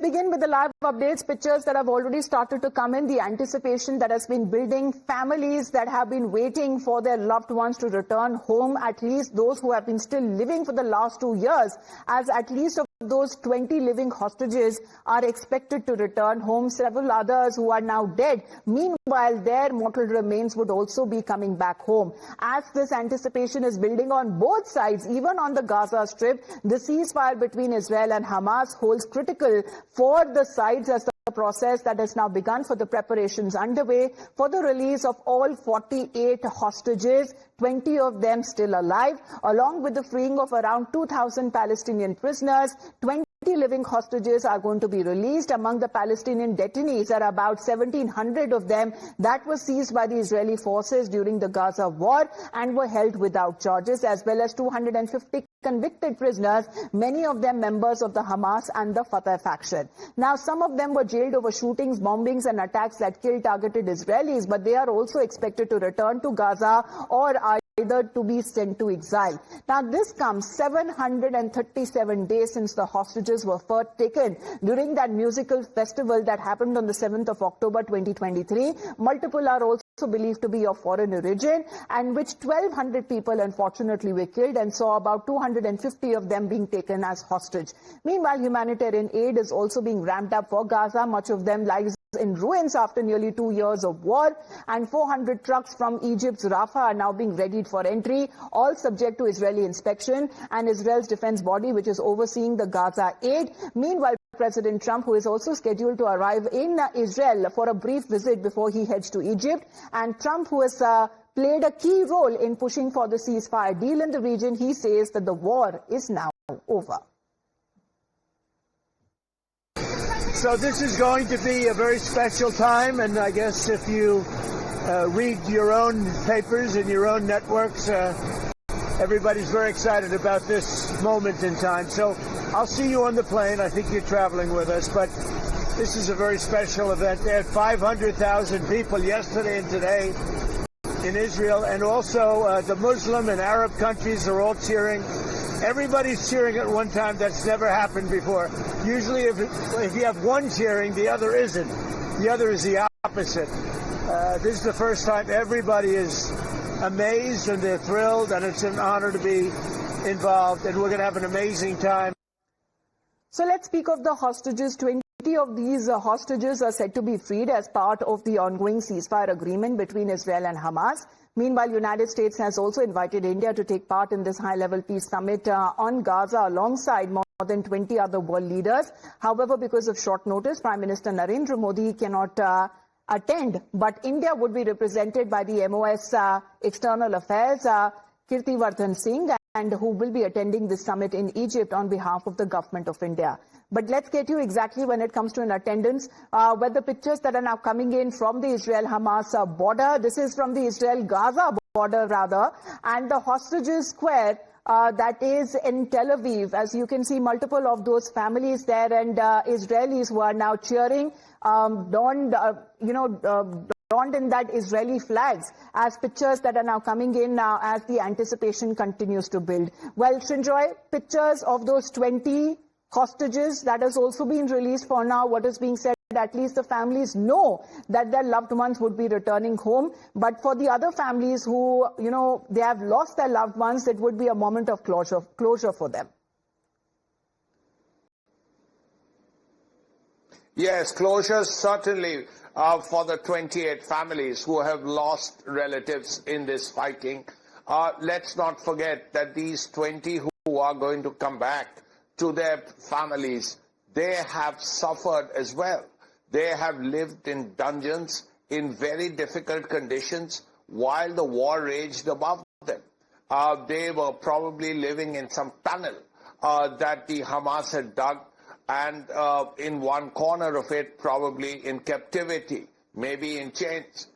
begin with the live updates, pictures that have already started to come in, the anticipation that has been building, families that have been waiting for their loved ones to return home, at least those who have been still living for the last 2 years, as at least of those 20 living hostages are expected to return home. Several others who are now dead, meanwhile, their mortal remains would also be coming back home. As this anticipation is building on both sides, even on the Gaza Strip, the ceasefire between Israel and Hamas holds critical for the sides as the process that has now begun for the preparations underway for the release of all 48 hostages, 20 of them still alive, along with the freeing of around 2,000 Palestinian prisoners. 20 living hostages are going to be released. Among the Palestinian detainees are about 1,700 of them that were seized by the Israeli forces during the Gaza war and were held without charges, as well as 250 convicted prisoners, many of them members of the Hamas and the Fatah faction. Now, some of them were jailed over shootings, bombings and attacks that killed targeted Israelis, but they are also expected to return to Gaza or either to be sent to exile. Now, this comes 737 days since the hostages were first taken during that musical festival that happened on the 7th of October 2023. Multiple are also believed to be of foreign origin, and which 1,200 people unfortunately were killed and saw about 250 of them being taken as hostage. Meanwhile, humanitarian aid is also being ramped up for Gaza. Much of them lies in ruins after nearly 2 years of war, and 400 trucks from Egypt's Rafah are now being readied for entry, all subject to Israeli inspection and Israel's defense body, which is overseeing the Gaza aid. Meanwhile, President Trump, who is also scheduled to arrive in Israel for a brief visit before he heads to Egypt, and Trump, who has played a key role in pushing for the ceasefire deal in the region, he says that the war is now over. So this is going to be a very special time, and I guess if you read your own papers and your own networks, everybody's very excited about this moment in time. So I'll see you on the plane. I think you're traveling with us, but this is a very special event. There are 500,000 people yesterday and today in Israel, and also the Muslim and Arab countries are all cheering. Everybody's cheering at one time. That's never happened before. Usually if you have one cheering, the other isn't. The other is the opposite. This is the first time everybody is amazed and they're thrilled, and it's an honor to be involved, and we're going to have an amazing time. So let's speak of the hostages. 20 of these hostages are said to be freed as part of the ongoing ceasefire agreement between Israel and Hamas. Meanwhile, the United States has also invited India to take part in this high-level peace summit on Gaza alongside more than 20 other world leaders. However, because of short notice, Prime Minister Narendra Modi cannot attend, but India would be represented by the MOS External Affairs, Kirtiwardhan Singh, and who will be attending this summit in Egypt on behalf of the government of India. But let's get you exactly when it comes to an attendance, where the pictures that are now coming in from the Israel-Hamas border. This is from the Israel-Gaza border, rather, and the hostages square that is in Tel Aviv. As you can see, multiple of those families there, and Israelis who are now cheering, donned in that Israeli flags, as pictures that are now coming in now as the anticipation continues to build. Well, Shinjoy, pictures of those 20 hostages that has also been released for now. What is being said, at least the families know that their loved ones would be returning home. But for the other families who, they have lost their loved ones, it would be a moment of closure for them. Yes, closure certainly for the 28 families who have lost relatives in this fighting. Let's not forget that these 20 who are going to come back to their families, they have suffered as well. They have lived in dungeons in very difficult conditions while the war raged above them. They were probably living in some tunnel that the Hamas had dug, and in one corner of it probably in captivity, maybe in chains.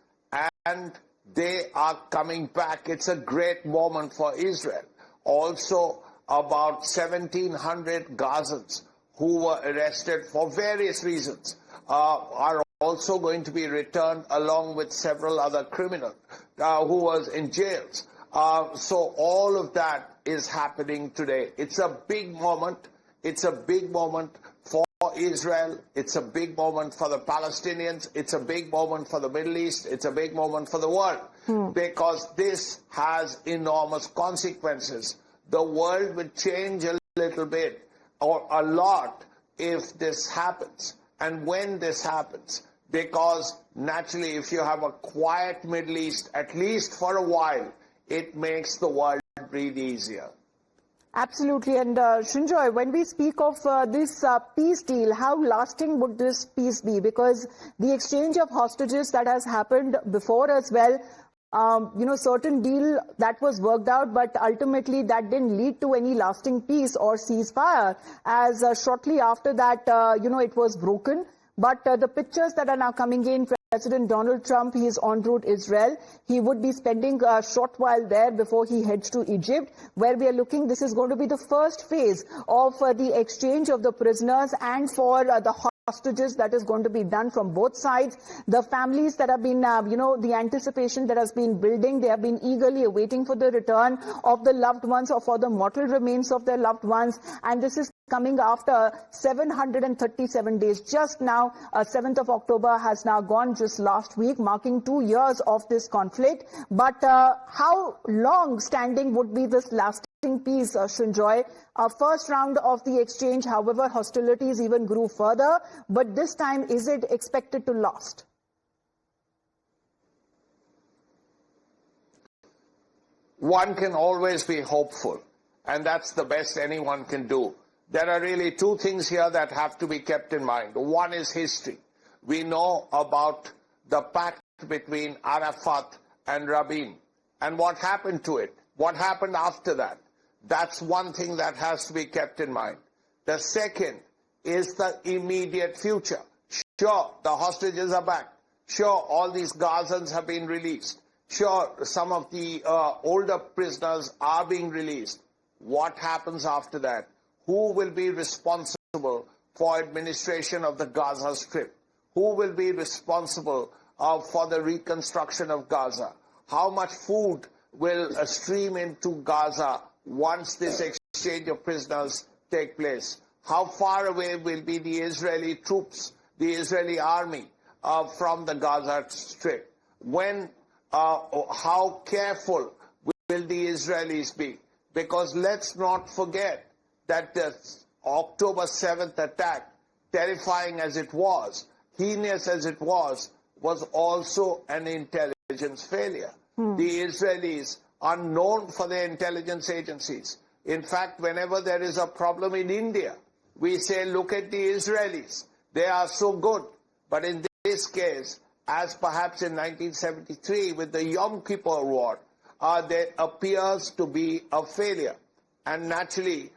And they are coming back. It's a great moment for Israel. Also, about 1,700 Gazans who were arrested for various reasons are also going to be returned, along with several other criminals who was in jails. So all of that is happening today. It's a big moment. It's a big moment for Israel, it's a big moment for the Palestinians, it's a big moment for the Middle East, it's a big moment for the world, because this has enormous consequences. The world will change a little bit or a lot if this happens, and when this happens, because naturally if you have a quiet Middle East, at least for a while, it makes the world breathe easier. Absolutely. And Shinjoy, when we speak of this peace deal, how lasting would this peace be? Because the exchange of hostages that has happened before as well, certain deal that was worked out, but ultimately that didn't lead to any lasting peace or ceasefire, as shortly after that, it was broken. But the pictures that are now coming in, President Donald Trump, he is en route Israel. He would be spending a short while there before he heads to Egypt, where we are looking, this is going to be the first phase of the exchange of the prisoners and for the hostages that is going to be done from both sides. The families that have been, the anticipation that has been building, they have been eagerly awaiting for the return of the loved ones or for the mortal remains of their loved ones. And this is coming after 737 days. Just now, 7th of October has now gone just last week, marking 2 years of this conflict. But how long standing would be this lasting peace, Shinjoy? First round of the exchange, however, hostilities even grew further. But this time, is it expected to last? One can always be hopeful, and that's the best anyone can do. There are really two things here that have to be kept in mind. One is history. We know about the pact between Arafat and Rabin and what happened to it, what happened after that. That's one thing that has to be kept in mind. The second is the immediate future. Sure, the hostages are back. Sure, all these Gazans have been released. Sure, some of the older prisoners are being released. What happens after that? Who will be responsible for administration of the Gaza Strip? Who will be responsible for the reconstruction of Gaza? How much food will stream into Gaza once this exchange of prisoners take place? How far away will be the Israeli troops, the Israeli army from the Gaza Strip? How careful will the Israelis be? Because let's not forget that the October 7th attack, terrifying as it was, heinous as it was also an intelligence failure. The Israelis are known for their intelligence agencies. In fact, whenever there is a problem in India, we say, look at the Israelis. They are so good. But in this case, as perhaps in 1973 with the Yom Kippur War, there appears to be a failure. And naturally,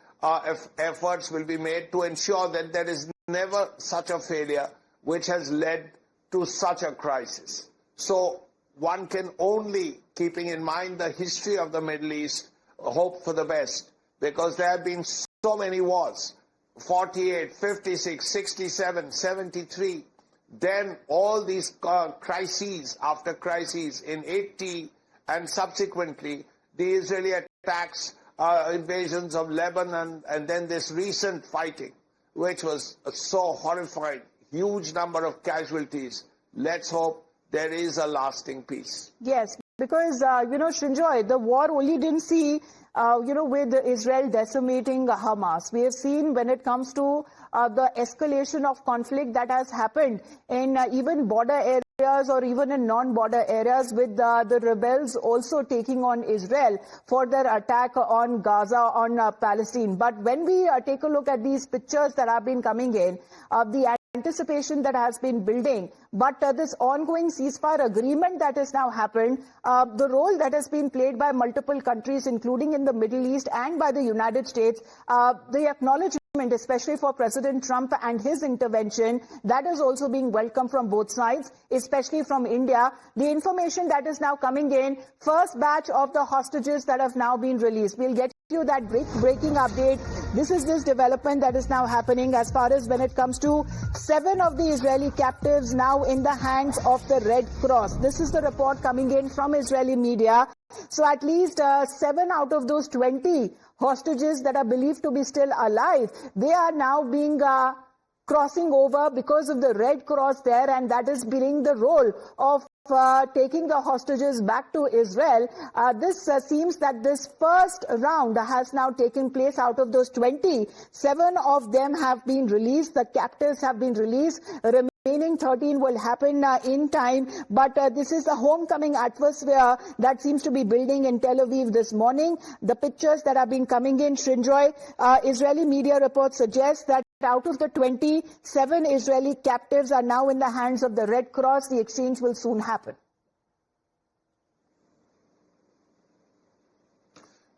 efforts will be made to ensure that there is never such a failure which has led to such a crisis. So one can only, keeping in mind the history of the Middle East, hope for the best, because there have been so many wars, 48, 56, 67, 73, then all these crises after crises in 80, and subsequently the Israeli attacks, invasions of Lebanon, and then this recent fighting, which was so horrifying, huge number of casualties. Let's hope there is a lasting peace. Yes, because, Shinjoy, the war only didn't see, with Israel decimating Hamas. We have seen when it comes to the escalation of conflict that has happened in even border areas or even in non-border areas, with the rebels also taking on Israel for their attack on Gaza, on Palestine. But when we take a look at these pictures that have been coming in, the anticipation that has been building, but this ongoing ceasefire agreement that has now happened, the role that has been played by multiple countries, including in the Middle East and by the United States, the acknowledgement, especially for President Trump and his intervention, that is also being welcomed from both sides, especially from India. The information that is now coming in, first batch of the hostages that have now been released. We'll get you that breaking update. This is this development that is now happening as far as when it comes to 7 of the Israeli captives now in the hands of the Red Cross. This is the report coming in from Israeli media. So at least 7 out of those 20 hostages that are believed to be still alive, they are now being crossing over because of the Red Cross there, and that is playing the role of taking the hostages back to Israel. This seems that this first round has now taken place. Out of those 20, 7 of them have been released. The captives have been released. Remaining 13 will happen in time. But this is the homecoming atmosphere that seems to be building in Tel Aviv this morning. The pictures that have been coming in, Srinjoy, Israeli media reports suggest that out of the 27 Israeli captives are now in the hands of the Red Cross. The exchange will soon happen.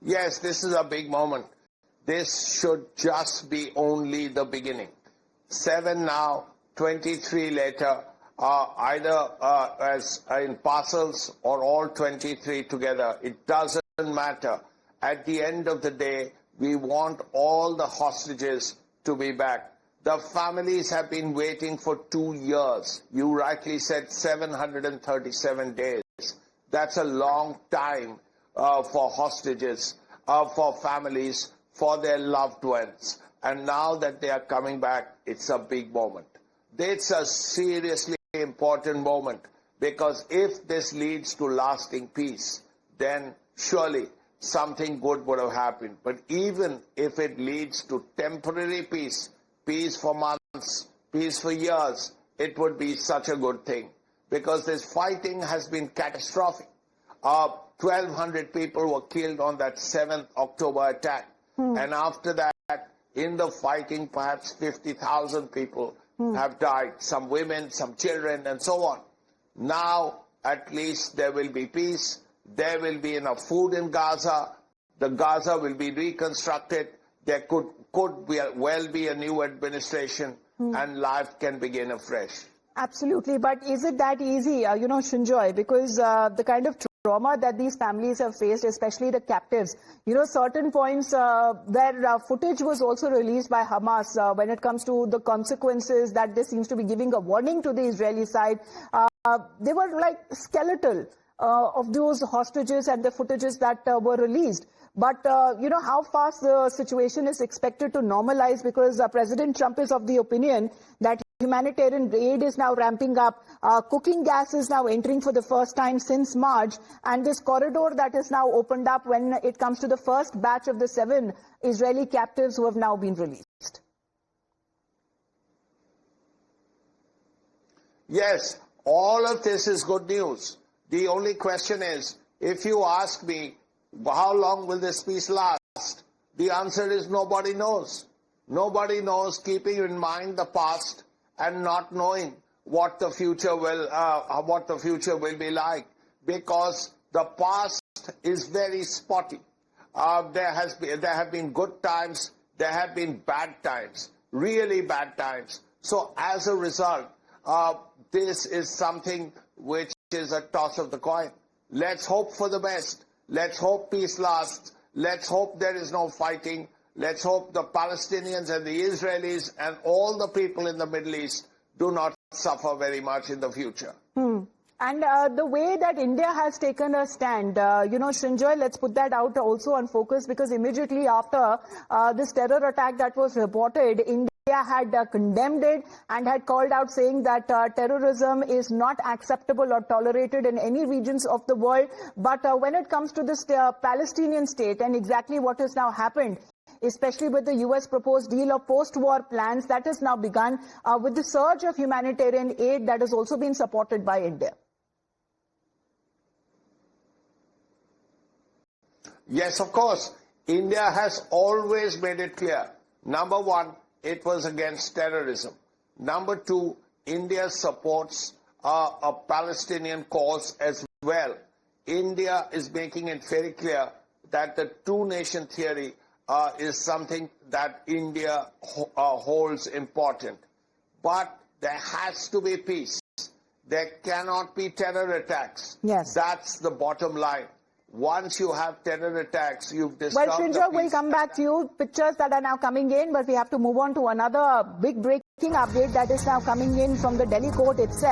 Yes, this is a big moment. This should just be only the beginning. 7 now, 23 later, either as in parcels or all 23 together. It doesn't matter. At the end of the day, we want all the hostages to be back. The families have been waiting for 2 years. You rightly said 737 days. That's a long time for hostages, for families, for their loved ones. And now that they are coming back, it's a big moment. It's a seriously important moment, because if this leads to lasting peace, then surely something good would have happened. But even if it leads to temporary peace, peace for months, peace for years, it would be such a good thing, because this fighting has been catastrophic. 1,200 people were killed on that 7th October attack. And after that, in the fighting, perhaps 50,000 people have died, some women, some children, and so on. Now, at least there will be peace. There will be enough food in Gaza. The Gaza will be reconstructed. There could well be a new administration, and life can begin afresh. Absolutely. But is it that easy, Shinjoy? Because the kind of trauma that these families have faced, especially the captives, certain points where footage was also released by Hamas when it comes to the consequences that this seems to be giving a warning to the Israeli side. They were like skeletal of those hostages and the footages that were released. But, how fast the situation is expected to normalize, because President Trump is of the opinion that humanitarian aid is now ramping up. Cooking gas is now entering for the first time since March. And this corridor that is now opened up when it comes to the first batch of the 7 Israeli captives who have now been released. Yes, all of this is good news. The only question is, if you ask me, how long will this peace last? The answer is nobody knows. Nobody knows, keeping in mind the past and not knowing what the future will be like, because the past is very spotty. There have been good times, there have been bad times, really bad times. So as a result, this is something which is a toss of the coin. Let's hope for the best. Let's hope peace lasts. Let's hope there is no fighting. Let's hope the Palestinians and the Israelis and all the people in the Middle East do not suffer very much in the future. And the way that India has taken a stand, Srinjoy, let's put that out also on focus, because immediately after this terror attack that was reported, India had condemned it and had called out, saying that terrorism is not acceptable or tolerated in any regions of the world. But when it comes to this Palestinian state and exactly what has now happened, especially with the U.S. proposed deal of post-war plans that has now begun, with the surge of humanitarian aid that has also been supported by India. Yes, of course. India has always made it clear. Number one, it was against terrorism. Number two, India supports a Palestinian cause as well. India is making it very clear that the two-nation theory is something that India holds important. But there has to be peace. There cannot be terror attacks. Yes. That's the bottom line. Once you have terror attacks, you've disturbed Well, Srinjoy, we'll come back to you. Pictures that are now coming in, but we have to move on to another big breaking update that is now coming in from the Delhi court itself.